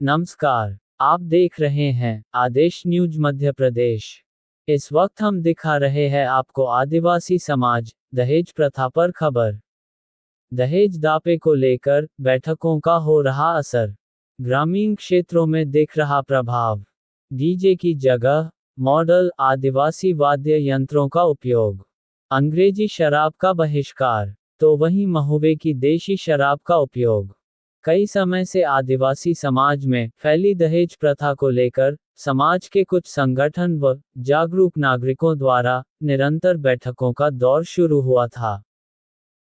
नमस्कार, आप देख रहे हैं आदेश न्यूज मध्य प्रदेश। इस वक्त हम दिखा रहे हैं आपको आदिवासी समाज दहेज प्रथा पर खबर। दहेज दापे को लेकर बैठकों का हो रहा असर, ग्रामीण क्षेत्रों में दिख रहा प्रभाव। डीजे की जगह मॉडल आदिवासी वाद्य यंत्रों का उपयोग, अंग्रेजी शराब का बहिष्कार, तो वहीं महुवे की देशी शराब का उपयोग। कई समय से आदिवासी समाज में फैली दहेज प्रथा को लेकर समाज के कुछ संगठन व जागरूक नागरिकों द्वारा निरंतर बैठकों का दौर शुरू हुआ था,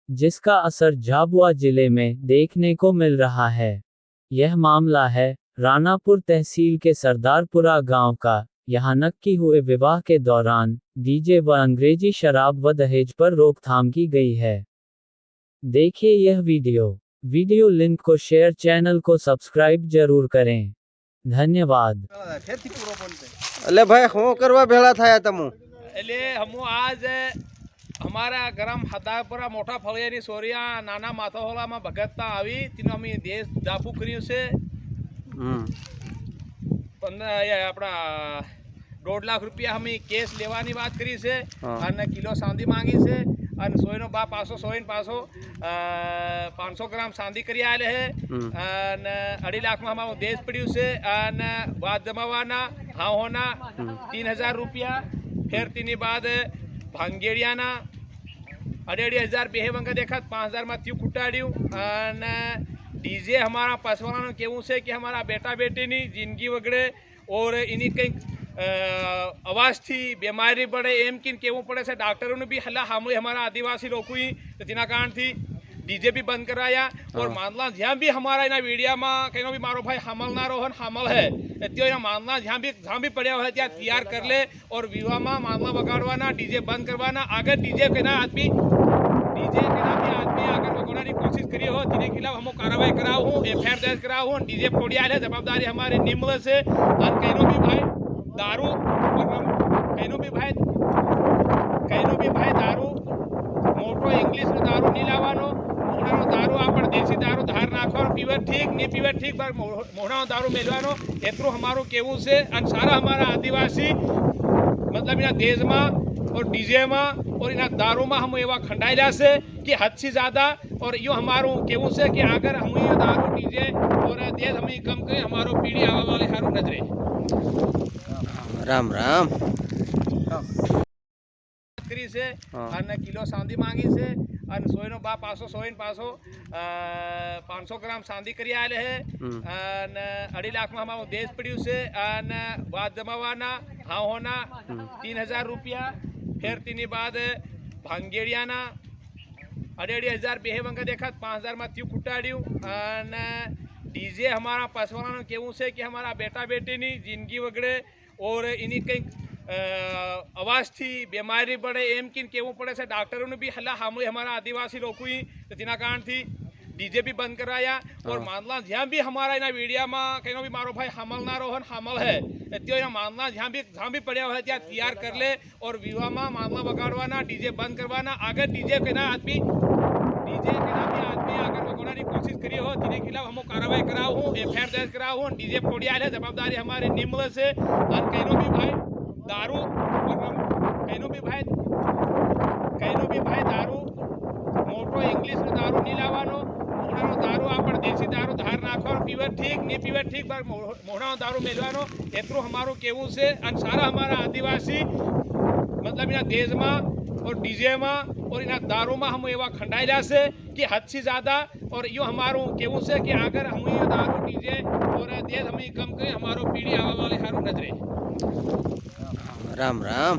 जिसका असर झाबुआ जिले में देखने को मिल रहा है। यह मामला है रानापुर तहसील के सरदारपुरा गांव का। यहां नक्की हुए विवाह के दौरान डीजे व अंग्रेजी शराब व दहेज पर रोकथाम की गई है। देखिए यह वीडियो लिंक को शेयर, चैनल को सब्सक्राइब जरूर करें। धन्यवाद। अले भाई હું કરવા ભેળા થયા તમુ એટલે હમુ આજ અમારા ગરમ હદાપુરા મોટા ફળિયાની સોરિયા નાના માથોહોલામાં ભગતતા આવી તેનો અમે દેશ દાપુ કર્યું છે। આપણા 1.5 લાખ રૂપિયા અમે કેસ લેવાની વાત કરી છે અને કિલો ચાંદી માંગી છે અને સોયનો બા પાછો સોયન પાછો 500 ગ્રામ ચાંદી કરી આલે છે અને 2.5 લાખમાં અમારું દેશ પડ્યું છે અને વાત જમાવાના હાહોના 3000 રૂપિયા ફેર તેની બાદ ભાંગેડિયાના 2.5 બે વંગા દેખાત 5000 માં થયું કુટાડ્યું અને डीजे हमारा पसवाना केवू से कि हमारा बेटा बेटी नी जिंदगी वगड़े और इन्हीं कई आवाज थी बीमारी बढ़े एम किन केवू पड़े से डॉक्टरों ने भी हल्ला हमले हमारा आदिवासी लोग हुई तो तिना कारण थी डीजे भी बंद कराया और मामला जहाँ भी हमारा इना वीडियो में कहीं भी मारो भाई हमल ना रोहन हमल है त्यो मामला जहाँ भी पड़ा हुआ है त्या तैयार कर ले और विवाह में मामला बगाड़वाना डीजे बंद करवाना। अगर डीजे के ना आदमी अगर बगोड़ने की कोशिश करी हो तेरे खिलाफ हम कार्रवाई कराओ हूँ, एफआईआर दर्ज कराओ हूँ। डीजे फोड़िया है जवाबदारी हमारे निम्न से और कहीं भी भाई दारू कहीं भी भाई दारू मोटो इंग्लिश में दारू नहीं लावानो मोहना दारू आप देसी दारू धार नाखो पीवे ठीक नहीं पीवे ठीक पर मोहना दारू मेलवानो एतरो हमारू केवू से और सारा हमारा आदिवासी मतलब इना देश में और डीजे में और इना दारू में हम एवं खंडाइला से कि हद से ज्यादा और यो हमारो केवू से कि अगर हम ये दारू डीजे और देश हम कम करें हमारो पीढ़ी आने वाले हारू नजरे। राम राम करी से અને કિલો ચાંદી માંગી છે અને સોયનો બા પાછો સોયન પાછો 500 ગ્રામ ચાંદી કરી આલે છે અને 2.5 લાખમાં અમારું દેશ પડ્યું છે અને વાત જમાવાના હાહોના 3000 રૂપિયા ફેર તેની બાદ ભાંગેડિયાના 2.5 બે વંગા દેખાત 5000 માં થયું કુટાડ્યું અને डीजे हमारा पसवाना केवू से कि हमारा बेटा बेटी नी जिंदगी वगड़े और इन्हीं कई आवाज थी बीमारी बढ़े एम किन केवू पड़े से डॉक्टरों ने भी हल्ला हमले हमारा आदिवासी लोग हुई तो तिना कारण थी डीजे भी बंद कराया और मामला जहाँ भी हमारा इना वीडियो में कहीं भी मारो भाई हमल ना रोहन हमल है त्यो मामला जहाँ भी पड़ा हुआ है त्या तैयार कर ले और विवाह में मामला बगाड़वाना डीजे बंद करवाना। अगर डीजे के ना आदमी अगर बगोड़ने की कोशिश करी हो तेरे खिलाफ हम कार्रवाई कराओ हूँ, एफआईआर दर्ज कराओ हूँ। डीजे फोड़िया है जवाबदारी हमारे निम्न से और कहीं भी भाई दारू कहीं भी भाई दारू मोटो इंग्लिश में दारू नहीं लावानो मोहना दारू आप देसी दारू धार नाखो पीवे ठीक नहीं पीवे ठीक पर मोहना दारू मेलवानो एतरो हमारू केवू से और सारा हमारा आदिवासी मतलब इना देश में और डीजे में और इना दारू में हम एवं खंडाइला से कि हद से ज्यादा और यो हमारो केवू से कि अगर हम ये दारू डीजे और देश हम कम करें हमारो पीढ़ी आने वाले हारू नजरे। राम राम।